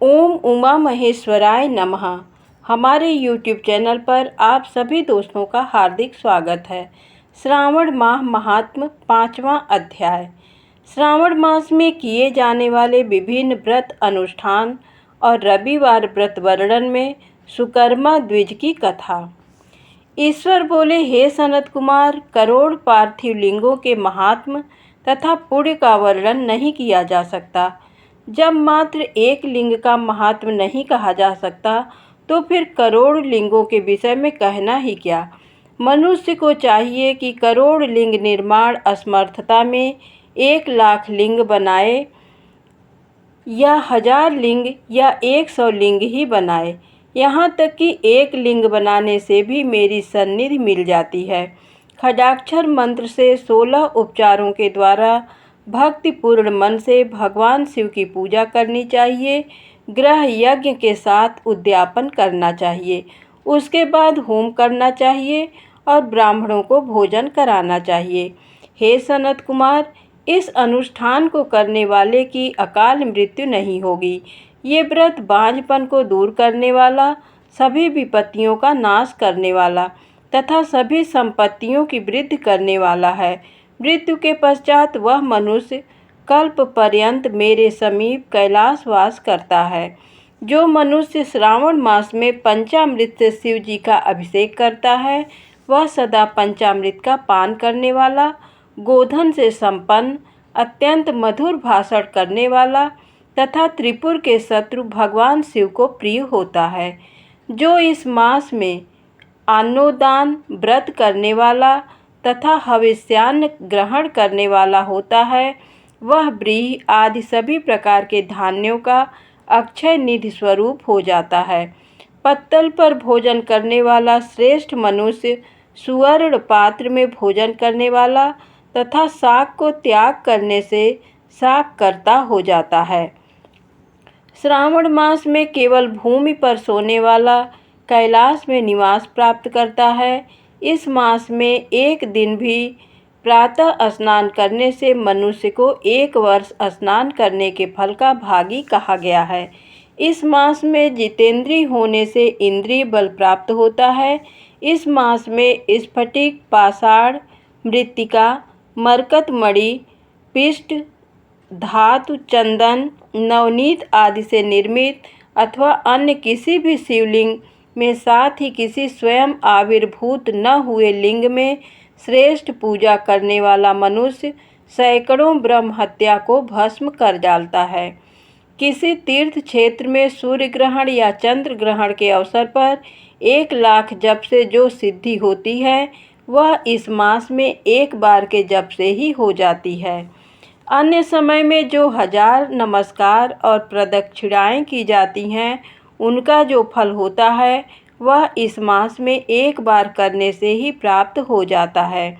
ओम उमा महेश्वराय नमः। हमारे YouTube channel पर आप सभी दोस्तों का हार्दिक स्वागत है। श्रावण माह महात्म 5वां अध्याय। श्रावण मास में किए जाने वाले विभिन्न व्रत अनुष्ठान और रविवार व्रत वर्णन में सुकर्मा द्विज की कथा। ईश्वर बोले, हे सनत कुमार, करोड़ पार्थिव लिंगों के महात्म तथा पुण्य का वर्णन नहीं किया जा सकता। जब मात्र एक लिंग का महात्म नहीं कहा जा सकता तो फिर करोड़ लिंगों के विषय में कहना ही क्या। मनुष्य को चाहिए कि करोड़ लिंग निर्माण असमर्थता में 1,00,000 लिंग बनाए या 1000 लिंग या 100 लिंग ही बनाए। यहाँ तक कि एक लिंग बनाने से भी मेरी सन्निधि मिल जाती है। खडाक्षर मंत्र से 16 उपचारों के द्वारा भक्तिपूर्ण मन से भगवान शिव की पूजा करनी चाहिए। ग्रह यज्ञ के साथ उद्यापन करना चाहिए। उसके बाद होम करना चाहिए और ब्राह्मणों को भोजन कराना चाहिए। हे सनत कुमार, इस अनुष्ठान को करने वाले की अकाल मृत्यु नहीं होगी। ये व्रत बांझपन को दूर करने वाला, सभी विपत्तियों का नाश करने वाला तथा सभी संपत्तियों की वृद्धि करने वाला है। मृत्यु के पश्चात वह मनुष्य कल्प पर्यंत मेरे समीप कैलाशवास करता है। जो मनुष्य श्रावण मास में पंचामृत से शिव जी का अभिषेक करता है, वह सदा पंचामृत का पान करने वाला, गोधन से संपन्न, अत्यंत मधुर भाषण करने वाला तथा त्रिपुर के शत्रु भगवान शिव को प्रिय होता है। जो इस मास में अन्नोदान व्रत करने वाला तथा हविष्यान्न ग्रहण करने वाला होता है, वह व्रीहि आदि सभी प्रकार के धान्यों का अक्षय निधि स्वरूप हो जाता है। पत्तल पर भोजन करने वाला श्रेष्ठ मनुष्य सुवर्ण पात्र में भोजन करने वाला तथा शाक को त्याग करने से शाक कर्ता हो जाता है। श्रावण मास में केवल भूमि पर सोने वाला कैलाश में निवास प्राप्त करता है। इस मास में एक दिन भी प्रातः स्नान करने से मनुष्य को 1 वर्ष स्नान करने के फल का भागी कहा गया है। इस मास में जितेंद्रिय होने से इंद्रिय बल प्राप्त होता है। इस मास में स्फटिक, पाषाण, मृत्तिका, मरकत मणि, पिष्ट, धातु, चंदन, नवनीत आदि से निर्मित अथवा अन्य किसी भी शिवलिंग में, साथ ही किसी स्वयं आविर्भूत न हुए लिंग में श्रेष्ठ पूजा करने वाला मनुष्य सैकड़ों ब्रह्म हत्या को भस्म कर डालता है। किसी तीर्थ क्षेत्र में सूर्य ग्रहण या चंद्र ग्रहण के अवसर पर 1,00,000 जप से जो सिद्धि होती है, वह इस मास में एक बार के जप से ही हो जाती है। अन्य समय में जो 1000 नमस्कार और प्रदक्षिणाएं की जाती हैं, उनका जो फल होता है, वह इस मास में एक बार करने से ही प्राप्त हो जाता है।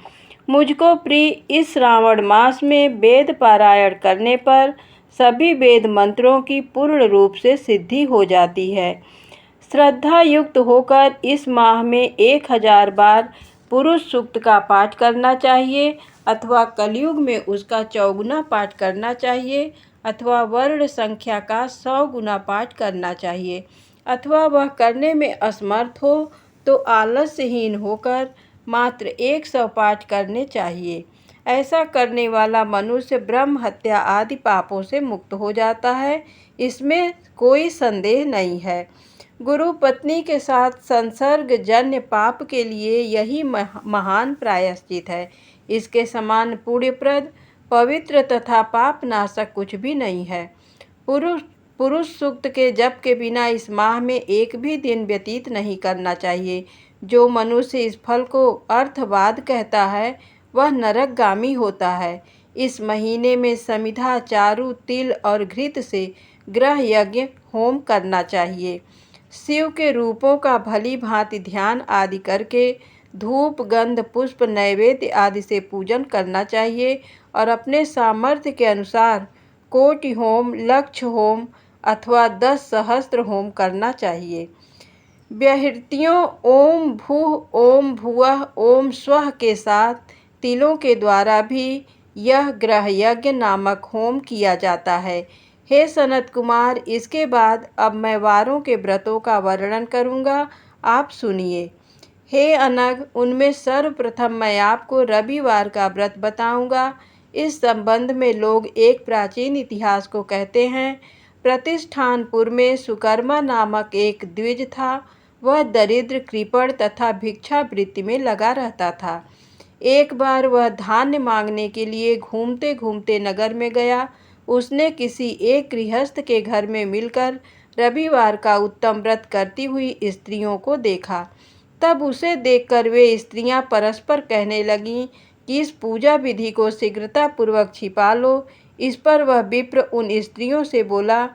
मुझको प्रिय इस श्रावण मास में वेद पारायण करने पर सभी वेद मंत्रों की पूर्ण रूप से सिद्धि हो जाती है। श्रद्धा युक्त होकर इस माह में 1000 बार पुरुष सूक्त का पाठ करना चाहिए अथवा कलयुग में उसका 4 गुना पाठ करना चाहिए अथवा वर्ण संख्या का 100 गुना पाठ करना चाहिए अथवा वह करने में असमर्थ हो तो आलस्यहीन होकर मात्र 100 पाठ करने चाहिए। ऐसा करने वाला मनुष्य ब्रह्म हत्या आदि पापों से मुक्त हो जाता है, इसमें कोई संदेह नहीं है। गुरु पत्नी के साथ संसर्ग जन्य पाप के लिए यही महान प्रायश्चित है। इसके समान पुण्यप्रद, पवित्र तथा पापनाशक कुछ भी नहीं है। पुरुष सूक्त के जप के बिना इस माह में एक भी दिन व्यतीत नहीं करना चाहिए। जो मनुष्य इस फल को अर्थवाद कहता है, वह नरकगामी होता है। इस महीने में समिधा, चारु, तिल और घृत से ग्रह यज्ञ होम करना चाहिए। शिव के रूपों का भली भांति ध्यान आदि करके धूप, गंध, पुष्प, नैवेद्य आदि से पूजन करना चाहिए और अपने सामर्थ्य के अनुसार कोटि होम, लक्ष होम अथवा 10 सहस्त्र होम करना चाहिए। व्याहृतियों ओम भूः, ओम भुवः, ओम स्वः के साथ तिलों के द्वारा भी यह ग्रह यज्ञ नामक होम किया जाता है। हे सनत कुमार, इसके बाद अब मैं वारों के व्रतों का वर्णन करूँगा, आप सुनिए। हे अनग, उनमें सर्वप्रथम मैं आपको रविवार का व्रत बताऊंगा। इस संबंध में लोग एक प्राचीन इतिहास को कहते हैं। प्रतिष्ठानपुर में सुकर्मा नामक एक द्विज था। वह दरिद्र, कृपण तथा भिक्षावृत्ति में लगा रहता था। एक बार वह धान्य मांगने के लिए घूमते घूमते नगर में गया। उसने किसी एक गृहस्थ के घर में मिलकर रविवार का उत्तम व्रत करती हुई स्त्रियों को देखा। तब उसे देखकर वे स्त्रियां परस्पर कहने लगीं कि इस पूजा विधि को शीघ्रतापूर्वक छिपा लो। इस पर वह विप्र उन स्त्रियों से बोला,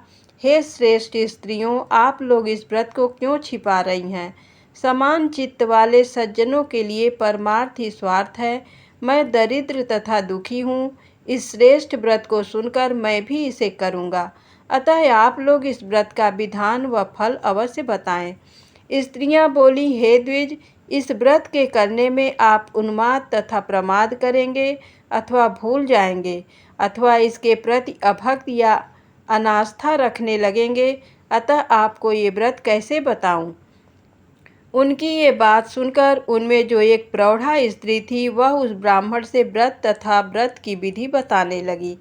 हे श्रेष्ठ स्त्रियों, आप लोग इस व्रत को क्यों छिपा रही हैं? समान चित्त वाले सज्जनों के लिए परमार्थ ही स्वार्थ है। मैं दरिद्र तथा दुखी हूँ। इस श्रेष्ठ व्रत को सुनकर मैं भी इसे करूँगा। अतः आप लोग इस व्रत का विधान व फल अवश्य बताएं। स्त्रियां बोली, हे द्विज, इस व्रत के करने में आप उन्माद तथा प्रमाद करेंगे अथवा भूल जाएंगे अथवा इसके प्रति अभक्ति या अनास्था रखने लगेंगे। अतः आपको ये व्रत कैसे बताऊं? उनकी ये बात सुनकर उनमें जो एक प्रौढ़ा स्त्री थी, वह उस ब्राह्मण से व्रत तथा व्रत की विधि बताने लगी।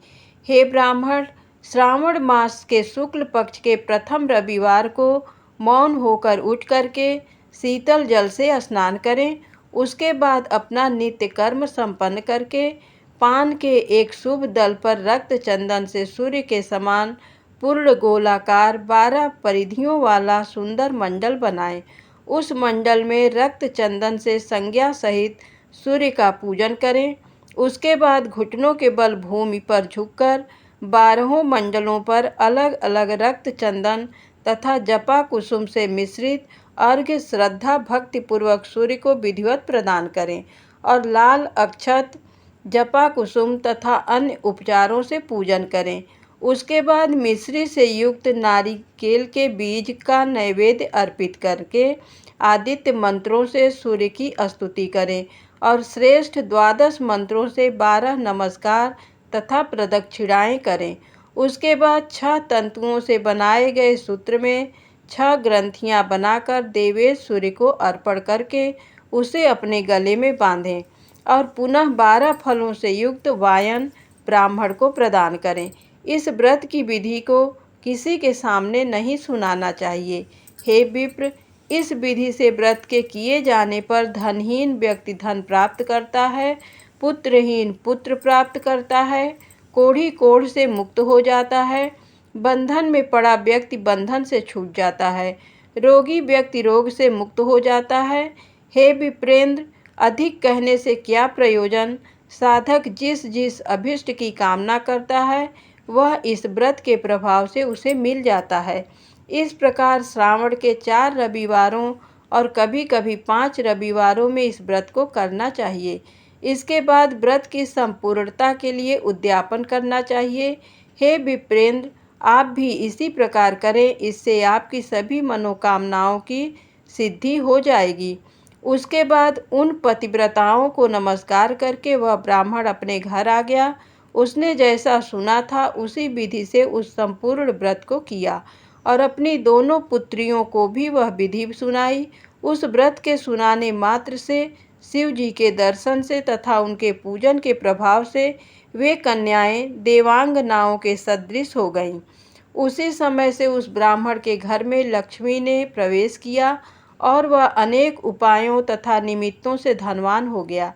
हे ब्राह्मण, श्रावण मास के शुक्ल पक्ष के प्रथम रविवार को मौन होकर उठ करके शीतल जल से स्नान करें। उसके बाद अपना नित्य कर्म संपन्न करके पान के एक शुभ दल पर रक्त चंदन से सूर्य के समान पूर्ण गोलाकार 12 परिधियों वाला सुंदर मंडल बनाएं। उस मंडल में रक्त चंदन से संज्ञा सहित सूर्य का पूजन करें। उसके बाद घुटनों के बल भूमि पर झुककर 12 मंडलों पर अलग अलग रक्त चंदन तथा जपा कुसुम से मिश्रित अर्घ्य श्रद्धा भक्ति पूर्वक सूर्य को विधिवत प्रदान करें और लाल अक्षत, जपा कुसुम तथा अन्य उपचारों से पूजन करें। उसके बाद मिश्री से युक्त नारिकेल के बीज का नैवेद्य अर्पित करके आदित्य मंत्रों से सूर्य की स्तुति करें और श्रेष्ठ 12 मंत्रों से 12 नमस्कार तथा प्रदक्षिणाएं करें। उसके बाद 6 तंतुओं से बनाए गए सूत्र में 6 ग्रंथियां बनाकर देवेश सूर्य को अर्पण करके उसे अपने गले में बांधें और पुनः 12 फलों से युक्त वायन ब्राह्मण को प्रदान करें। इस व्रत की विधि को किसी के सामने नहीं सुनाना चाहिए। हे विप्र, इस विधि से व्रत के किए जाने पर धनहीन व्यक्ति धन प्राप्त करता है, पुत्रहीन पुत्र प्राप्त करता है, कोढ़ी कोढ़ से मुक्त हो जाता है, बंधन में पड़ा व्यक्ति बंधन से छूट जाता है, रोगी व्यक्ति रोग से मुक्त हो जाता है। हे विप्रेंद्र, अधिक कहने से क्या प्रयोजन? साधक जिस जिस अभिष्ट की कामना करता है वह इस व्रत के प्रभाव से उसे मिल जाता है। इस प्रकार श्रावण के 4 रविवारों और कभी कभी 5 रविवारों में इस व्रत को करना चाहिए। इसके बाद व्रत की संपूर्णता के लिए उद्यापन करना चाहिए। हे विप्रेंद्र, आप भी इसी प्रकार करें, इससे आपकी सभी मनोकामनाओं की सिद्धि हो जाएगी। उसके बाद उन पतिव्रताओं को नमस्कार करके वह ब्राह्मण अपने घर आ गया। उसने जैसा सुना था उसी विधि से उस संपूर्ण व्रत को किया और अपनी दोनों पुत्रियों को भी वह विधि सुनाई। उस व्रत के सुनाने मात्र से शिव जी के दर्शन से तथा उनके पूजन के प्रभाव से वे कन्याएं देवांगनाओं के सदृश हो गईं। उसी समय से उस ब्राह्मण के घर में लक्ष्मी ने प्रवेश किया और वह अनेक उपायों तथा निमित्तों से धनवान हो गया।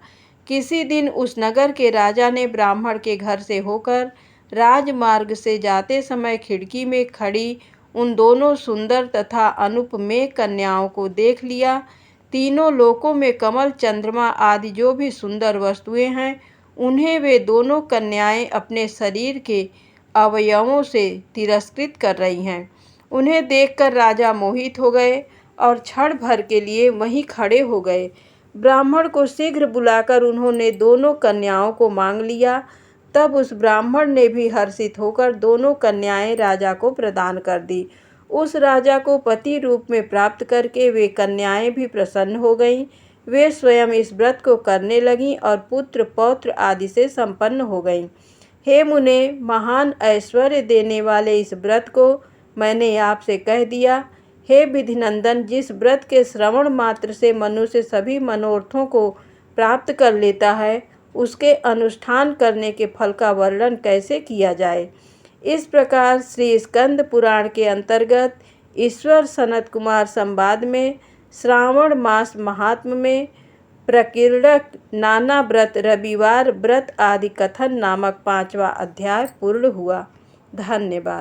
किसी दिन उस नगर के राजा ने ब्राह्मण के घर से होकर राजमार्ग से जाते समय खिड़की में खड़ी उन दोनों सुंदर तथा अनुपमेय कन्याओं को देख लिया। तीनों लोकों में कमल, चंद्रमा आदि जो भी सुंदर वस्तुएं हैं, उन्हें वे दोनों कन्याएं अपने शरीर के अवयवों से तिरस्कृत कर रही हैं। उन्हें देखकर राजा मोहित हो गए और क्षण भर के लिए वहीं खड़े हो गए। ब्राह्मण को शीघ्र बुलाकर उन्होंने दोनों कन्याओं को मांग लिया। तब उस ब्राह्मण ने भी हर्षित होकर दोनों कन्याएं राजा को प्रदान कर दी। उस राजा को पति रूप में प्राप्त करके वे कन्याएं भी प्रसन्न हो गईं। वे स्वयं इस व्रत को करने लगीं और पुत्र पौत्र आदि से संपन्न हो गईं। हे मुने, महान ऐश्वर्य देने वाले इस व्रत को मैंने आपसे कह दिया। हे विधिनंदन, जिस व्रत के श्रवण मात्र से मनुष्य सभी मनोरथों को प्राप्त कर लेता है, उसके अनुष्ठान करने के फल का वर्णन कैसे किया जाए। इस प्रकार श्री स्कंद पुराण के अंतर्गत ईश्वर सनत कुमार संवाद में श्रावण मास महात्म्य में प्रकीर्णक नाना व्रत, रविवार व्रत आदि कथन नामक 5वां अध्याय पूर्ण हुआ। धन्यवाद।